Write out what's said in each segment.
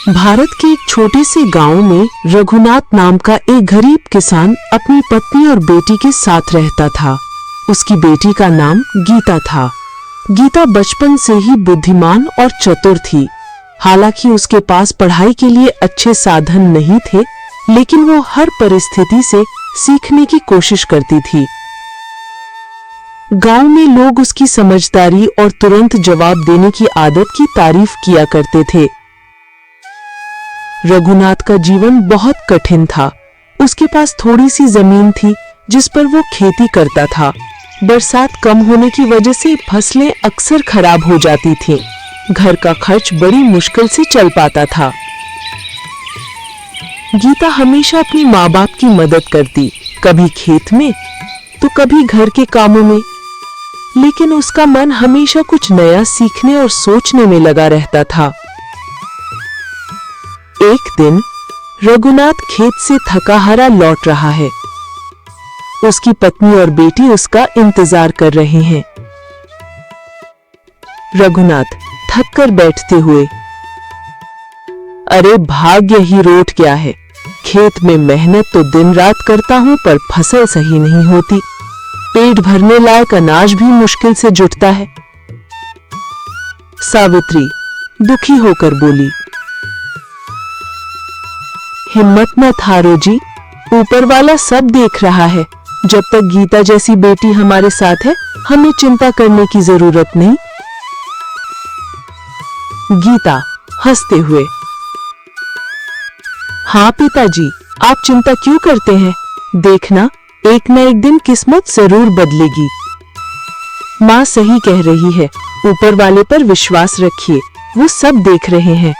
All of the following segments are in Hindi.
भारत के एक छोटे से गांव में रघुनाथ नाम का एक गरीब किसान अपनी पत्नी और बेटी के साथ रहता था। उसकी बेटी का नाम गीता था। गीता बचपन से ही बुद्धिमान और चतुर थी। हालांकि उसके पास पढ़ाई के लिए अच्छे साधन नहीं थे, लेकिन वो हर परिस्थिति से सीखने की कोशिश करती थी। गांव में लोग उसकी समझदारी और तुरंत जवाब देने की आदत की तारीफ किया करते थे। रघुनाथ का जीवन बहुत कठिन था। उसके पास थोड़ी सी जमीन थी जिस पर वो खेती करता था। बरसात कम होने की वजह से फसलें अक्सर खराब हो जाती थीं। घर का खर्च बड़ी मुश्किल से चल पाता था। गीता हमेशा अपनी माँ बाप की मदद करती, कभी खेत में तो कभी घर के कामों में, लेकिन उसका मन हमेशा कुछ नया सीखने और सोचने में लगा रहता था। एक दिन रघुनाथ खेत से थका हारा लौट रहा है। उसकी पत्नी और बेटी उसका इंतजार कर रहे हैं। रघुनाथ थक कर बैठते हुए, अरे भाग्य ही रोट गया है। खेत में मेहनत तो दिन रात करता हूं, पर फसल सही नहीं होती। पेट भरने लायक अनाज भी मुश्किल से जुटता है। सावित्री दुखी होकर बोली, हिम्मत मत हारो जी, ऊपर वाला सब देख रहा है। जब तक गीता जैसी बेटी हमारे साथ है, हमें चिंता करने की जरूरत नहीं। गीता हंसते हुए, हाँ पिताजी, आप चिंता क्यों करते हैं? देखना, एक न एक दिन किस्मत जरूर बदलेगी। माँ सही कह रही है, ऊपर वाले पर विश्वास रखिए, वो सब देख रहे हैं।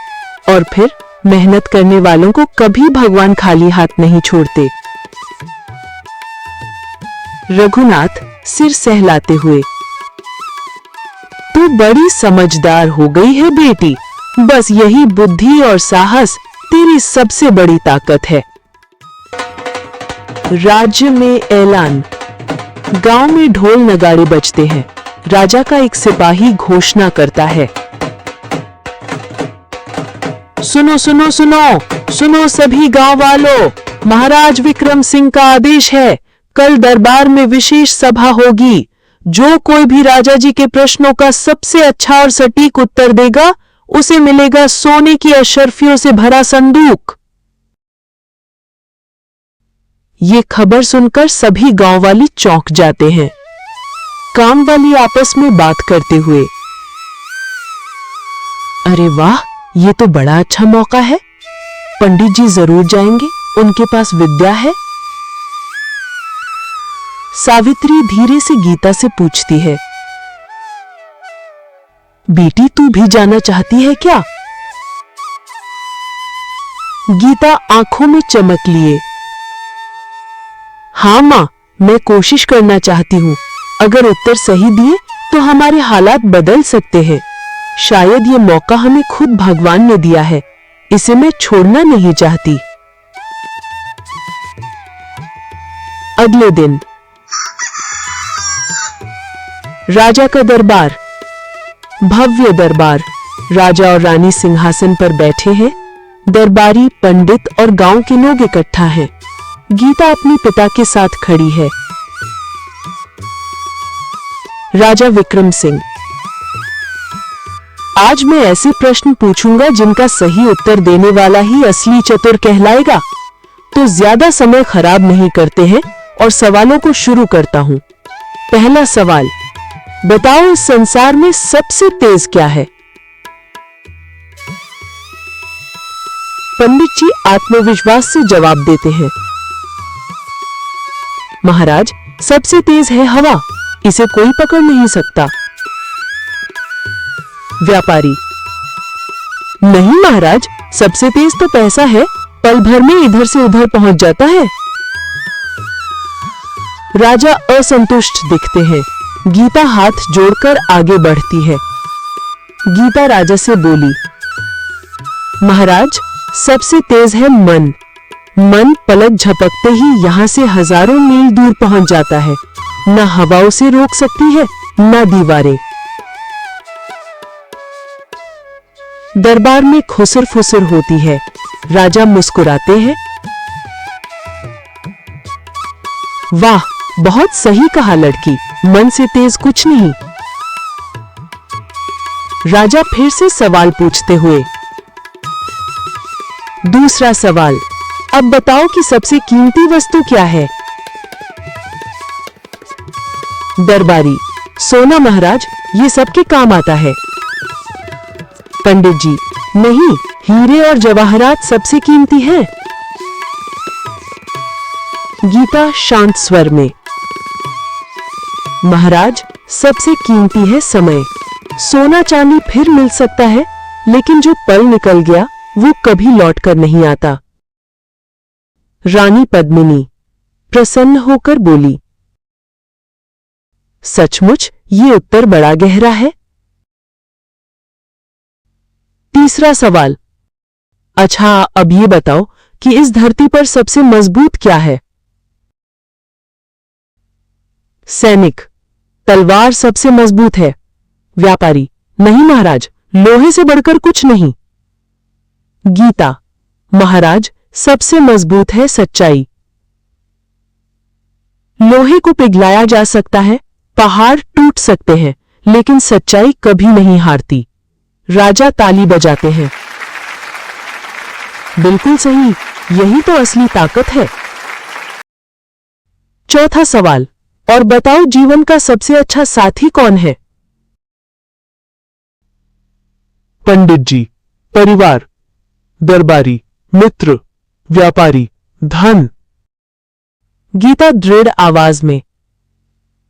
और फिर मेहनत करने वालों को कभी भगवान खाली हाथ नहीं छोड़ते। रघुनाथ सिर सहलाते हुए, तू बड़ी समझदार हो गई है बेटी। बस यही बुद्धि और साहस तेरी सबसे बड़ी ताकत है। राज्य में ऐलान। गांव में ढोल नगाड़े बजते हैं। राजा का एक सिपाही घोषणा करता है, सुनो सुनो सुनो सुनो सभी गांव वालों, महाराज विक्रम सिंह का आदेश है, कल दरबार में विशेष सभा होगी। जो कोई भी राजा जी के प्रश्नों का सबसे अच्छा और सटीक उत्तर देगा, उसे मिलेगा सोने की अशर्फियों से भरा संदूक। ये खबर सुनकर सभी गांव वाले चौंक जाते हैं। काम वाली आपस में बात करते हुए, अरे वाह, ये तो बड़ा अच्छा मौका है। पंडित जी जरूर जाएंगे, उनके पास विद्या है। सावित्री धीरे से गीता से पूछती है, बेटी तू भी जाना चाहती है क्या? गीता आंखों में चमक लिए, हाँ मां, मैं कोशिश करना चाहती हूं। अगर उत्तर सही दिए तो हमारे हालात बदल सकते हैं। शायद ये मौका हमें खुद भगवान ने दिया है, इसे मैं छोड़ना नहीं चाहती। अगले दिन राजा का दरबार, भव्य दरबार। राजा और रानी सिंहासन पर बैठे हैं। दरबारी, पंडित और गांव के लोग इकट्ठा हैं। गीता अपने पिता के साथ खड़ी है। राजा विक्रम सिंह, आज मैं ऐसे प्रश्न पूछूंगा जिनका सही उत्तर देने वाला ही असली चतुर कहलाएगा। तो ज्यादा समय खराब नहीं करते हैं और सवालों को शुरू करता हूं। पहला सवाल, बताओ इस संसार में सबसे तेज क्या है? पंडित जी आत्मविश्वास से जवाब देते हैं, महाराज, सबसे तेज है हवा, इसे कोई पकड़ नहीं सकता। व्यापारी, नहीं महाराज, सबसे तेज तो पैसा है, पल भर में इधर से उधर पहुंच जाता है। राजा असंतुष्ट दिखते हैं। गीता हाथ जोड़कर आगे बढ़ती है। गीता राजा से बोली, महाराज, सबसे तेज है मन। मन पलक झपकते ही यहां से हजारों मील दूर पहुंच जाता है। न हवा उसे रोक सकती है, न दीवारें। दरबार में खुसर फुसर होती है। राजा मुस्कुराते हैं। वाह, बहुत सही कहा लड़की, मन से तेज कुछ नहीं। राजा फिर से सवाल पूछते हुए, दूसरा सवाल, अब बताओ कि सबसे कीमती वस्तु क्या है? दरबारी, सोना महाराज, ये सबके काम आता है। पंडित जी, नहीं, हीरे और जवाहरात सबसे कीमती हैं। गीता शांत स्वर में, महाराज, सबसे कीमती है समय। सोना चांदी फिर मिल सकता है, लेकिन जो पल निकल गया वो कभी लौटकर नहीं आता। रानी पद्मिनी प्रसन्न होकर बोली, सचमुच ये उत्तर बड़ा गहरा है। तीसरा सवाल, अच्छा अब ये बताओ कि इस धरती पर सबसे मजबूत क्या है? सैनिक, तलवार सबसे मजबूत है। व्यापारी, नहीं महाराज, लोहे से बढ़कर कुछ नहीं। गीता, महाराज, सबसे मजबूत है सच्चाई। लोहे को पिघलाया जा सकता है, पहाड़ टूट सकते हैं, लेकिन सच्चाई कभी नहीं हारती। राजा ताली बजाते हैं। बिल्कुल सही, यही तो असली ताकत है। चौथा सवाल, और बताओ जीवन का सबसे अच्छा साथी कौन है? पंडित जी, परिवार। दरबारी, मित्र। व्यापारी, धन। गीता दृढ़ आवाज में,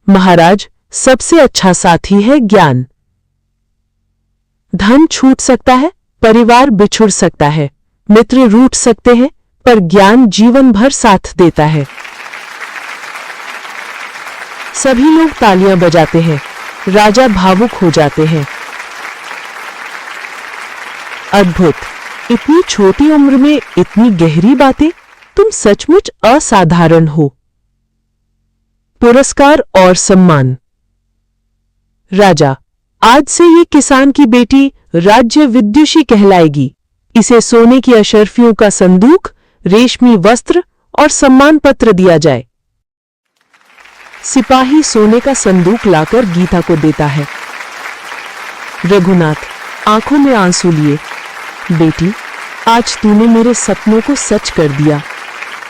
महाराज, सबसे अच्छा साथी है ज्ञान। धन छूट सकता है, परिवार बिछुड़ सकता है, मित्र रूठ सकते हैं, पर ज्ञान जीवन भर साथ देता है। सभी लोग तालियां बजाते हैं। राजा भावुक हो जाते हैं। अद्भुत, इतनी छोटी उम्र में इतनी गहरी बातें, तुम सचमुच असाधारण हो। पुरस्कार और सम्मान। राजा, आज से ये किसान की बेटी राज्य विद्युषी कहलाएगी। इसे सोने की अशर्फियों का संदूक, रेशमी वस्त्र और सम्मान पत्र दिया जाए। सिपाही सोने का संदूक लाकर गीता को देता है। रघुनाथ आंखों में आंसू लिए, बेटी, आज तूने मेरे सपनों को सच कर दिया।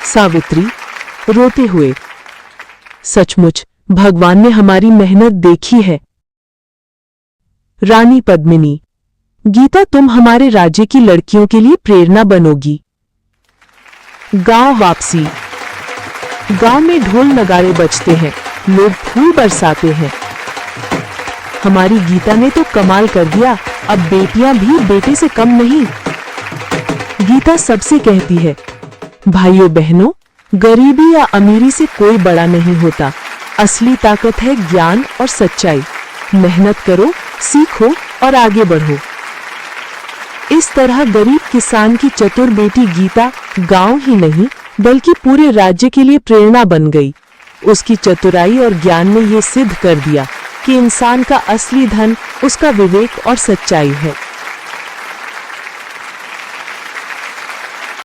सावित्री रोते हुए, सचमुच भगवान ने हमारी मेहनत देखी है। रानी पद्मिनी, गीता, तुम हमारे राज्य की लड़कियों के लिए प्रेरणा बनोगी। गांव वापसी। गांव में ढोल नगाड़े बजते हैं, लोग फूल बरसाते हैं। हमारी गीता ने तो कमाल कर दिया, अब बेटियां भी बेटे से कम नहीं। गीता सबसे कहती है, भाइयों बहनों, गरीबी या अमीरी से कोई बड़ा नहीं होता। असली ताकत है ज्ञान और सच्चाई। मेहनत करो, सीखो और आगे बढ़ो। इस तरह गरीब किसान की चतुर बेटी गीता गांव ही नहीं बल्कि पूरे राज्य के लिए प्रेरणा बन गई। उसकी चतुराई और ज्ञान ने ये सिद्ध कर दिया कि इंसान का असली धन उसका विवेक और सच्चाई है।